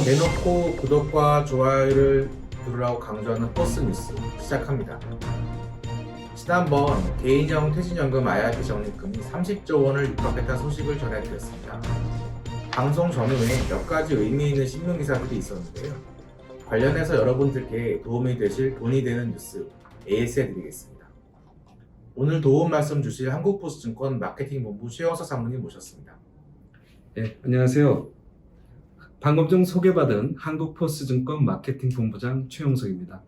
대놓고 구독과 좋아요를 누르라고 강조하는 포스뉴스 시작합니다. 지난번 개인형 퇴직연금 IRP 적립금이 30조 원을 육박했다는 소식을 전해드렸습니다. 방송 전후에 몇 가지 의미 있는 신문기사들이 있었는데요. 관련해서 여러분들께 도움이 되실 돈이 되는 뉴스 AS해드리겠습니다. 오늘 도움 말씀 주실 한국포스증권 마케팅본부 최영석 상무님 모셨습니다. 네, 안녕하세요. 방금 전 소개받은 한국포스증권 마케팅본부장 최용석입니다.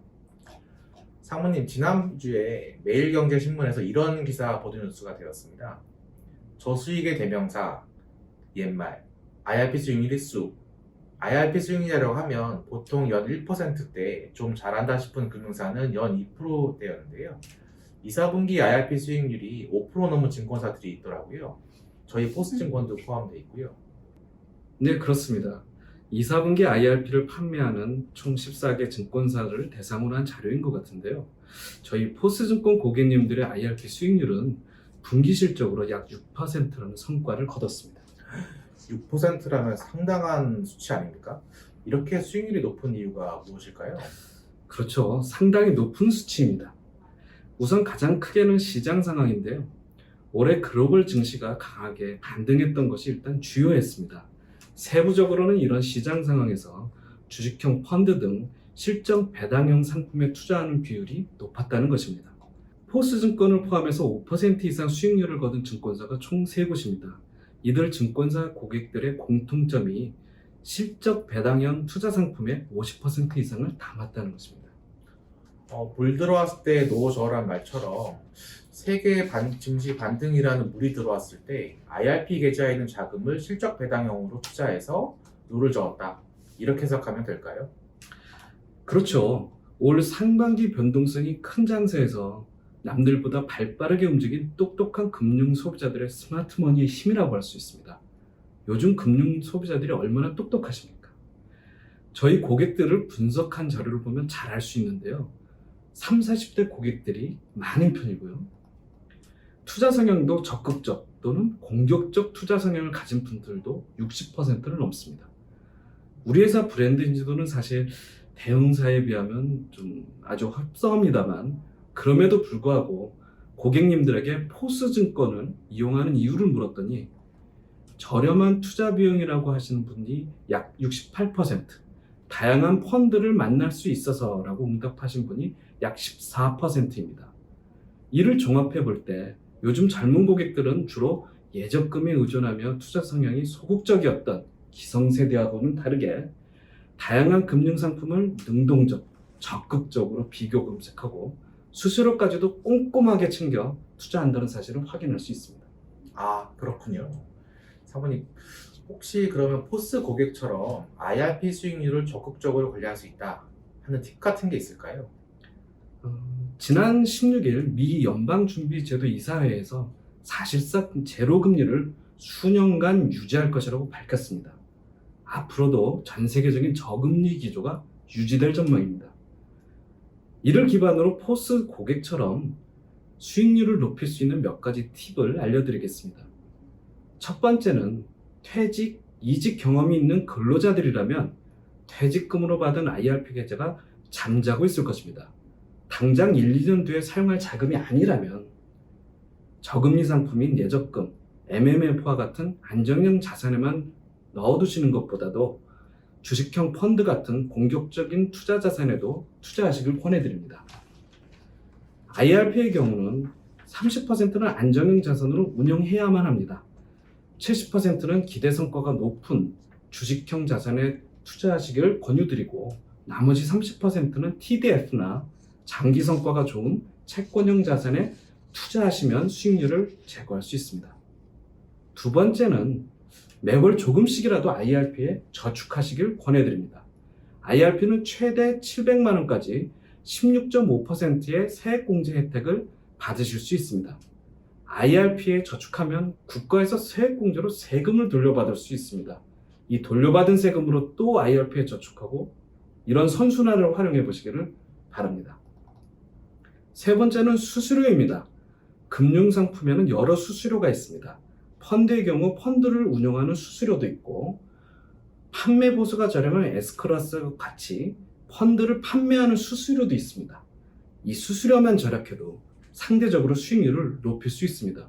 상무님, 지난주에 매일경제신문에서 이런 기사 보도 뉴스가 되었습니다. 저수익의 대명사, 옛말, IRP 수익률이 쑥. IRP 수익률이라고 하면 보통 연 1%대 좀 잘한다 싶은 금융사는 연 2%대였는데요. 2, 4분기 IRP 수익률이 5% 넘은 증권사들이 있더라고요. 저희 포스증권도 포함되어 있고요. 네, 그렇습니다. 2, 4분기 IRP를 판매하는 총 14개 증권사를 대상으로 한 자료인 것 같은데요. 저희 포스증권 고객님들의 IRP 수익률은 분기 실적으로 약 6%라는 성과를 거뒀습니다. 6%라면 상당한 수치 아닙니까? 이렇게 수익률이 높은 이유가 무엇일까요? 그렇죠. 상당히 높은 수치입니다. 우선 가장 크게는 시장 상황인데요. 올해 글로벌 증시가 강하게 반등했던 것이 일단 주요했습니다. 세부적으로는 이런 시장 상황에서 주식형 펀드 등 실적 배당형 상품에 투자하는 비율이 높았다는 것입니다. 포스증권을 포함해서 5% 이상 수익률을 거둔 증권사가 총 3곳입니다. 이들 증권사 고객들의 공통점이 실적 배당형 투자 상품의 50% 이상을 담았다는 것입니다. 물 들어왔을 때 노 저란 말처럼 세계 증시 반등이라는 물이 들어왔을 때 IRP 계좌에 있는 자금을 실적 배당형으로 투자해서 노를 저었다. 이렇게 해석하면 될까요? 그렇죠. 올 상반기 변동성이 큰 장세에서 남들보다 발빠르게 움직인 똑똑한 금융 소비자들의 스마트머니의 힘이라고 할 수 있습니다. 요즘 금융 소비자들이 얼마나 똑똑하십니까? 저희 고객들을 분석한 자료를 보면 잘 알 수 있는데요. 30, 40대 고객들이 많은 편이고요. 투자 성향도 적극적 또는 공격적 투자 성향을 가진 분들도 60%를 넘습니다. 우리 회사 브랜드 인지도는 사실 대형사에 비하면 좀 아주 합성합니다만, 그럼에도 불구하고 고객님들에게 포스증권을 이용하는 이유를 물었더니 저렴한 투자 비용이라고 하시는 분이 약 68%, 다양한 펀드를 만날 수 있어서라고 응답하신 분이 약 14%입니다. 이를 종합해 볼 때 요즘 젊은 고객들은 주로 예적금에 의존하며 투자 성향이 소극적이었던 기성세대하고는 다르게 다양한 금융상품을 능동적, 적극적으로 비교 검색하고 수수료까지도 꼼꼼하게 챙겨 투자한다는 사실을 확인할 수 있습니다. 아, 그렇군요. 사모님, 혹시 그러면 포스 고객처럼 IRP 수익률을 적극적으로 관리할 수 있다 하는 팁 같은 게 있을까요? 지난 16일 미 연방준비제도 이사회에서 사실상 제로 금리를 수년간 유지할 것이라고 밝혔습니다. 앞으로도 전 세계적인 저금리 기조가 유지될 전망입니다. 이를 기반으로 포스 고객처럼 수익률을 높일 수 있는 몇 가지 팁을 알려드리겠습니다. 첫 번째는 퇴직, 이직 경험이 있는 근로자들이라면 퇴직금으로 받은 IRP 계좌가 잠자고 있을 것입니다. 당장 1, 2년 뒤에 사용할 자금이 아니라면 저금리 상품인 예적금, MMF와 같은 안정형 자산에만 넣어두시는 것보다도 주식형 펀드 같은 공격적인 투자 자산에도 투자하시길 권해드립니다. IRP의 경우는 30%는 안정형 자산으로 운영해야만 합니다. 70%는 기대 성과가 높은 주식형 자산에 투자하시길 권유드리고, 나머지 30%는 TDF나 장기 성과가 좋은 채권형 자산에 투자하시면 수익률을 제고할 수 있습니다. 두 번째는 매월 조금씩이라도 IRP에 저축하시길 권해드립니다. IRP는 최대 700만 원까지 16.5%의 세액공제 혜택을 받으실 수 있습니다. IRP에 저축하면 국가에서 세액공제로 세금을 돌려받을 수 있습니다. 이 돌려받은 세금으로 또 IRP에 저축하고, 이런 선순환을 활용해 보시기를 바랍니다. 세 번째는 수수료입니다. 금융상품에는 여러 수수료가 있습니다. 펀드의 경우 펀드를 운영하는 수수료도 있고, 판매 보수가 저렴한 S클래스와 같이 펀드를 판매하는 수수료도 있습니다. 이 수수료만 절약해도 상대적으로 수익률을 높일 수 있습니다.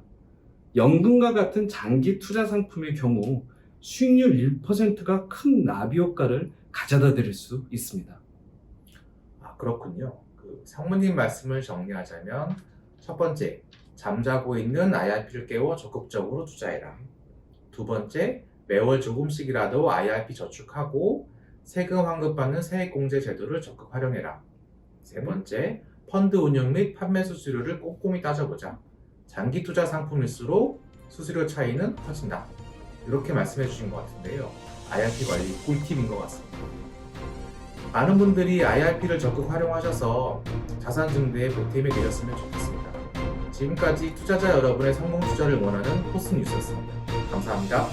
연금과 같은 장기 투자 상품의 경우 수익률 1%가 큰 나비 효과를 가져다 드릴 수 있습니다. 아, 그렇군요. 상무님 말씀을 정리하자면 첫 번째, 잠자고 있는 IRP를 깨워 적극적으로 투자해라. 두 번째, 매월 조금씩이라도 IRP 저축하고 세금 환급받는 세액공제 제도를 적극 활용해라. 세 번째, 펀드 운영 및 판매 수수료를 꼼꼼히 따져보자. 장기 투자 상품일수록 수수료 차이는 커진다. 이렇게 말씀해 주신 것 같은데요. IRP 관리 꿀팁인 것 같습니다. 많은 분들이 IRP를 적극 활용하셔서 자산 증대에 보탬이 되셨으면 좋겠습니다. 지금까지 투자자 여러분의 성공 투자를 원하는 포스뉴스였습니다. 감사합니다.